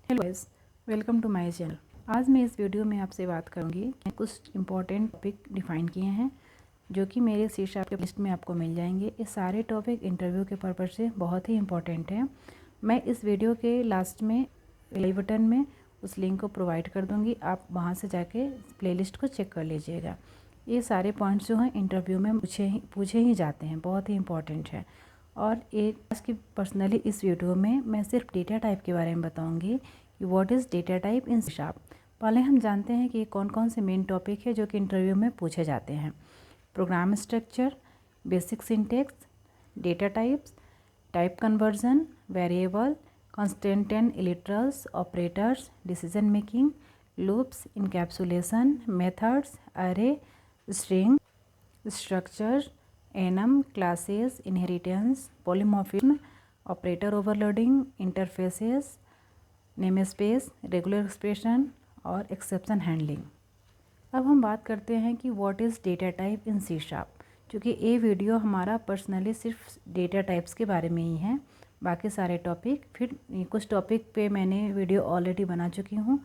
Hello guys, welcome to my channel. आज मैं इस वीडियो में आपसे बात करूंगी कि कुछ इंपॉर्टेंट टॉपिक डिफाइन किए हैं जो कि मेरे शीर्षक के लिस्ट में आपको मिल जाएंगे। ये सारे टॉपिक इंटरव्यू के पर्पज़ से बहुत ही इंपॉर्टेंट हैं। मैं इस वीडियो के लास्ट में आई बटन में उस लिंक को प्रोवाइड कर दूँगी, आप वहाँ से जाके प्लेलिस्ट को चेक कर लीजिएगा। ये सारे पॉइंट्स जो हैं इंटरव्यू में पूछे ही जाते हैं, बहुत ही इंपॉर्टेंट है। और एक की पर्सनली इस वीडियो में मैं सिर्फ डेटा टाइप के बारे में बताऊंगी कि what is data type in C sharp. पहले हम जानते हैं कि कौन कौन से मेन टॉपिक है जो कि इंटरव्यू में पूछे जाते हैं। Program structure, basic syntax, data types, type conversion, variable, constant and literals, operators, decision making, loops, encapsulation, methods, arrays, string, structure, enum, classes, inheritance, polymorphism, operator overloading, interfaces, namespace, regular expression और exception handling. अब हम बात करते हैं कि what is data type in C sharp. क्योंकि ये video हमारा पर्सनली सिर्फ डेटा टाइप्स के बारे में ही है, बाकी सारे टॉपिक फिर कुछ टॉपिक पे मैंने वीडियो ऑलरेडी बना चुकी हूँ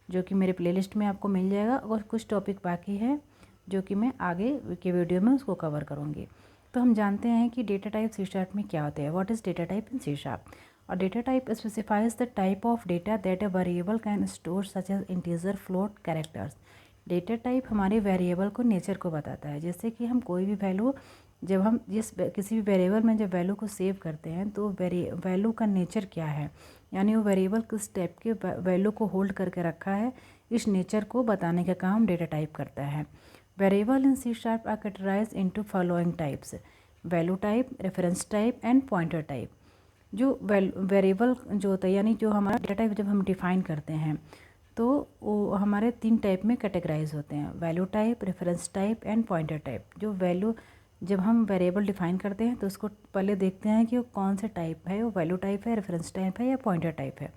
जो कि मेरे प्लेलिस्ट में आपको मिल जाएगा, और कुछ टॉपिक बाकी है जो कि मैं आगे के वीडियो में उसको कवर करूँगी। तो हम जानते हैं कि डेटा टाइप सी शार्प में क्या होते हैं। What is data type in C sharp? और data type specifies the type of data that a variable can store such as integer, float, characters. Data type हमारे वेरिएबल को nature को बताता है। जैसे कि हम कोई भी वैल्यू, जब हम किसी भी वेरिएबल में जब वैल्यू को सेव करते हैं तो वैल्यू का नेचर क्या है, यानी वो वेरिएबल किस टाइप के वैल्यू को होल्ड करके रखा है, इस नेचर को बताने का काम डेटा टाइप करता है। Variable in C sharp are categorised into following types: value type, reference type and pointer type. जो वेरिएबल जो होता है, यानी जो हमारा डेटा टाइप जब हम डिफाइन करते हैं तो वो हमारे 3 टाइप में कैटेगराइज होते हैं: value type, reference type and pointer type. जो वैल्यू, जब हम वेरिएबल डिफाइन करते हैं तो उसको पहले देखते हैं कि वो कौन से टाइप है, वो वैल्यू टाइप है, रेफरेंस टाइप है या पॉइंटर टाइप है।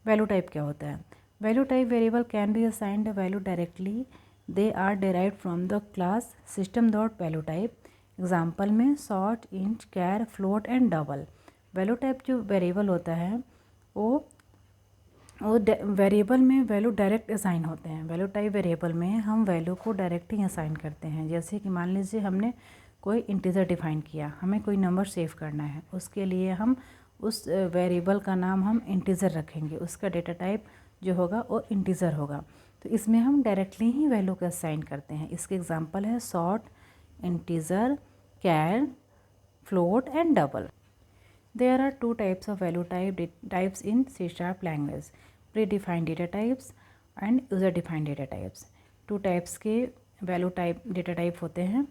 वैल्यू टाइप क्या होता है? Value type variable can be assigned value directly, they are derived from the class system dot value type. Example में short, int, char, float and double. Value type जो variable होता है वो variable में value direct assign होते हैं। Value type variable में हम वैल्यू को डायरेक्ट ही असाइन करते हैं। जैसे कि मान लीजिए हमने कोई इंटीजर डिफाइन किया, हमें कोई नंबर सेव करना है, उसके लिए हम उस वेरिएबल का नाम हम इंटीजर रखेंगे, उसका डेटा टाइप जो होगा वो इंटीजर होगा। तो इसमें हम डायरेक्टली ही वैल्यू को असाइन करते हैं। इसके एग्जांपल है short, integer, char, float and double. There are two types of value types in C# language: predefined data types and user defined data types। Two types के वैल्यू टाइप डेटा टाइप होते हैं: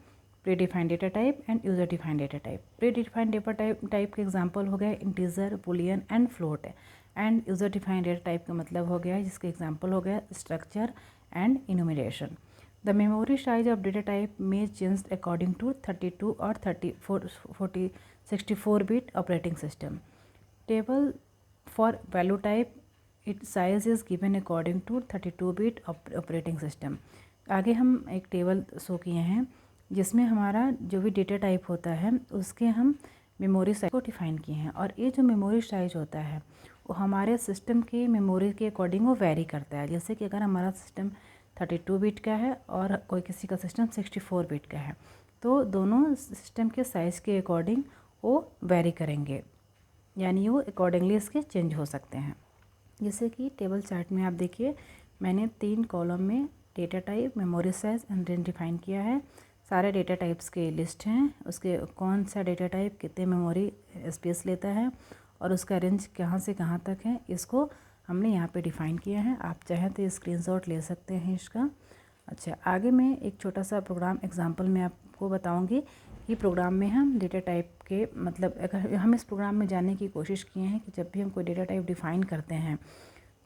predefined data type and user defined data type। predefined data type के example हो गए integer, Boolean and float. And user defined data type का मतलब हो गया, जिसके एग्जांपल हो गया structure and enumeration. The memory size of data type में चेंज अकॉर्डिंग टू 32 और 64 bit operating system। Table for value type, its size is given according to 32 bit operating system। आगे हम एक टेबल शो किए हैं जिसमें हमारा जो भी डेटा टाइप होता है उसके हम मेमोरी साइज को डिफाइन किए हैं। और ये जो मेमोरी साइज होता है वो हमारे सिस्टम के मेमोरी के अकॉर्डिंग वो वेरी करता है। जैसे कि अगर हमारा सिस्टम 32 बिट का है और कोई किसी का सिस्टम 64 बिट का है, तो दोनों सिस्टम के साइज़ के अकॉर्डिंग वो वेरी करेंगे, यानी वो अकॉर्डिंगली इसके चेंज हो सकते हैं। जैसे कि टेबल चार्ट में आप देखिए, मैंने 3 कॉलम में data type, memory size and range define किया है। सारे डेटा टाइप्स के लिस्ट हैं, उसके कौन सा डेटा टाइप कितने मेमोरी स्पेस लेता है और उसका रेंज कहाँ से कहाँ तक है, इसको हमने यहाँ पे डिफ़ाइन किया है। आप चाहें तो स्क्रीनशॉट ले सकते हैं इसका। अच्छा, आगे मैं एक छोटा सा प्रोग्राम एग्जांपल में आपको बताऊंगी कि प्रोग्राम में हम डेटा टाइप के मतलब, अगर हम इस प्रोग्राम में जानने की कोशिश किए हैं कि जब भी हम कोई डेटा टाइप डिफ़ाइन करते हैं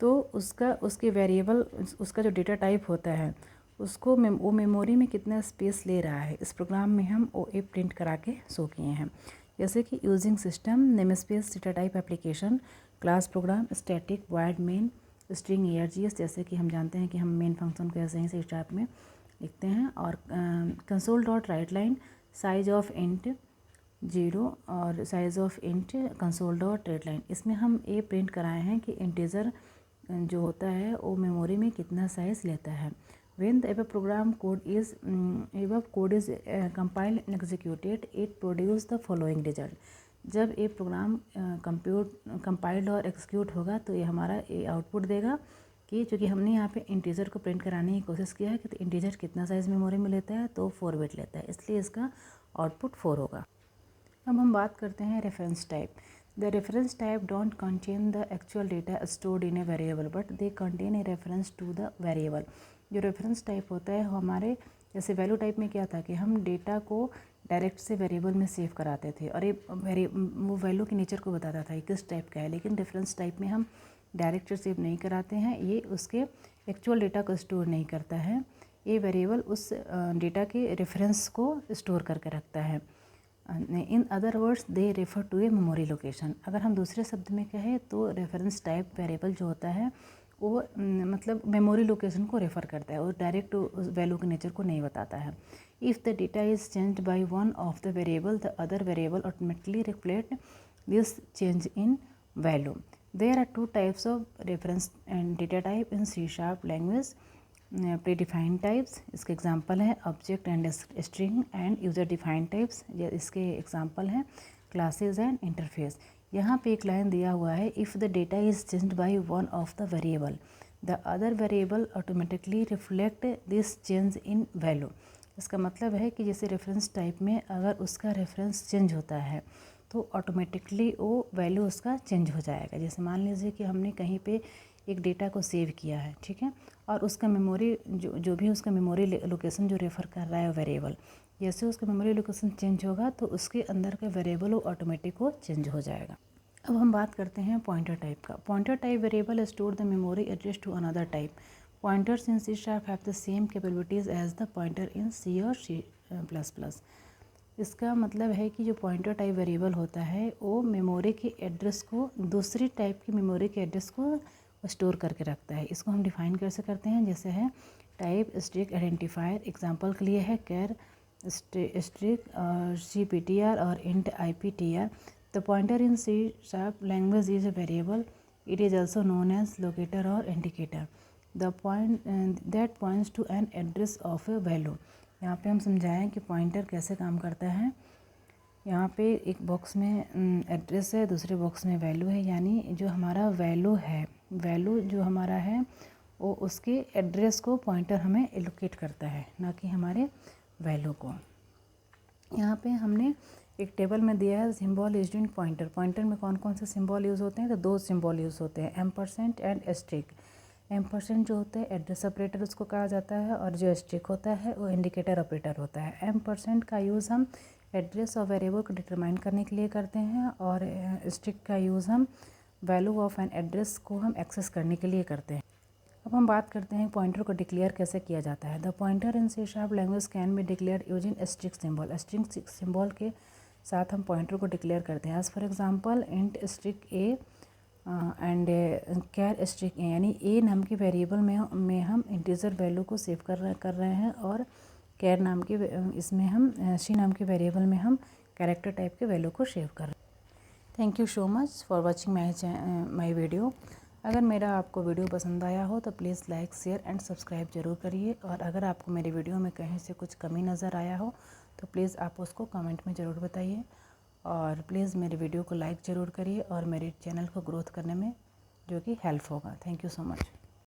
तो उसके वेरिएबल, उसका जो डेटा टाइप होता है उसको वो मेमोरी में कितना स्पेस ले रहा है, इस प्रोग्राम में हम ओ ए प्रिंट करा के शो किए हैं। जैसे कि using system namespace data type application, class program, static, void main, string ARGS। जैसे कि हम जानते हैं कि हम मेन फंक्शन को ऐसे ही C# में लिखते हैं। और console dot right line, size of int 0 और size of int console dot right line. इसमें हम ये प्रिंट कराए हैं कि इंटीजर जो होता है वो मेमोरी में कितना साइज़ लेता है। When the above program code is compiled and executed, it produce the following result. जब ये प्रोग्राम कंपाइल्ड और एक्सिक्यूट होगा तो ये हमारा ये आउटपुट देगा कि चूँकि हमने यहाँ पे इंटीजर को प्रिंट कराने की कोशिश किया है कि तो इंटीजर कितना साइज़ मेमोरी में लेता है, तो 4 बिट लेता है, इसलिए इसका आउटपुट 4 होगा। अब हम बात करते हैं reference type. The reference type don't contain the actual data stored in a variable but they contain a reference to the variable. जो रेफरेंस टाइप होता है हमारे जैसे वैल्यू टाइप में क्या था कि हम डेटा को डायरेक्ट से वेरिएबल में सेव कराते थे और ये वो वैल्यू के नेचर को बताता था किस टाइप का है। लेकिन रेफरेंस टाइप में हम डायरेक्ट सेव नहीं कराते हैं, ये उसके एक्चुअल डेटा को स्टोर नहीं करता है, ये वेरिएबल उस डेटा के रेफरेंस को स्टोर करके रखता है। In other words they refer to a memory location. अगर हम दूसरे शब्द में कहें तो रेफरेंस टाइप वेरिएबल जो होता है वो मतलब मेमोरी लोकेशन को रेफ़र करता है और डायरेक्ट उस वैल्यू के नेचर को नहीं बताता है। If the data is changed by one of the variable the other variable automatically reflect this change in value. There are 2 types of reference and data type in C# language. Predefined types इसके example हैं object and string and user defined types, इसके example हैं classes and interface. यहाँ पे एक line दिया हुआ है if the data is changed by one of the variable the other variable automatically reflect this change in value. इसका मतलब है कि जैसे रेफरेंस टाइप में अगर उसका रेफरेंस चेंज होता है तो ऑटोमेटिकली वो वैल्यू उसका चेंज हो जाएगा। जैसे मान लीजिए कि हमने कहीं पे एक डेटा को सेव किया है, ठीक है, और उसका मेमोरी जो भी उसका मेमोरी लोकेशन जो रेफ़र कर रहा है वेरिएबल, जैसे उसका मेमोरी लोकेशन चेंज होगा तो उसके अंदर का वेरिएबल वो ऑटोमेटिक वो चेंज हो जाएगा। अब हम बात करते हैं पॉइंटर टाइप का। Pointer type variable store the memory address to another type. Pointers in C# have the same capabilities as the pointer in C और C++। इसका मतलब है कि जो पॉइंटर टाइप वेरिएबल होता है वो मेमोरी के एड्रेस को दूसरी टाइप की मेमोरी के एड्रेस को स्टोर करके रखता है। इसको हम डिफ़ाइन कैसे करते हैं, जैसे है टाइप स्ट्रिंग आइडेंटिफायर। एग्जांपल के लिए है कैर स्ट्रिंग CPTR और int IPTR। The pointer in C# language is a variable, it is also known as locator और indicator the point that points to an address of a value. यहाँ पे हम समझाएं कि पॉइंटर कैसे काम करता है। यहाँ पे एक बॉक्स में एड्रेस है, दूसरे बॉक्स में वैल्यू है, यानी जो हमारा वैल्यू है, वैल्यू जो हमारा है वो उसके एड्रेस को पॉइंटर हमें एलोकेट करता है, ना कि हमारे वैल्यू को। यहाँ पे हमने एक टेबल में दिया है symbol used in pointer. Pointer में कौन कौन से सिंबल यूज़ होते हैं, तो 2 सिंबल यूज़ होते हैं, एम्परसेंड एंड एस्ट्रिक। एम्परसेंड जो होता है एड्रेस ऑपरेटर उसको कहा जाता है और जो एस्ट्रिक होता है वो इंडिकेटर ऑपरेटर होता है। एम्परसेंड का यूज़ हम एड्रेस और वेरिएबल को डिटरमाइन करने के लिए करते हैं और एस्ट्रिक का यूज़ हम वैल्यू ऑफ एन एड्रेस को हम एक्सेस करने के लिए करते हैं। अब हम बात करते हैं पॉइंटर को डिक्लेयर कैसे किया जाता है। The pointer in C# language can be declare using asterisk symbol. Asterisk symbol के साथ हम पॉइंटर को डिक्लेयर करते हैं। As for example int asterisk a and char asterisk a, यानी ए नाम के वेरिएबल में हम इंटीजर वैल्यू को सेव कर रहे हैं और कैर नाम के इसमें हम C नाम के वेरिएबल में हम कैरेक्टर टाइप के वैल्यू को सेव कर रहे हैं। Thank you so much for watching my video. अगर मेरा आपको वीडियो पसंद आया हो तो please like share and subscribe ज़रूर करिए, और अगर आपको मेरी वीडियो में कहीं से कुछ कमी नज़र आया हो तो प्लीज़ आप उसको कमेंट में ज़रूर बताइए, और प्लीज़ मेरी वीडियो को लाइक ज़रूर करिए और मेरे चैनल को ग्रोथ करने में जो कि हेल्प होगा। Thank you so much.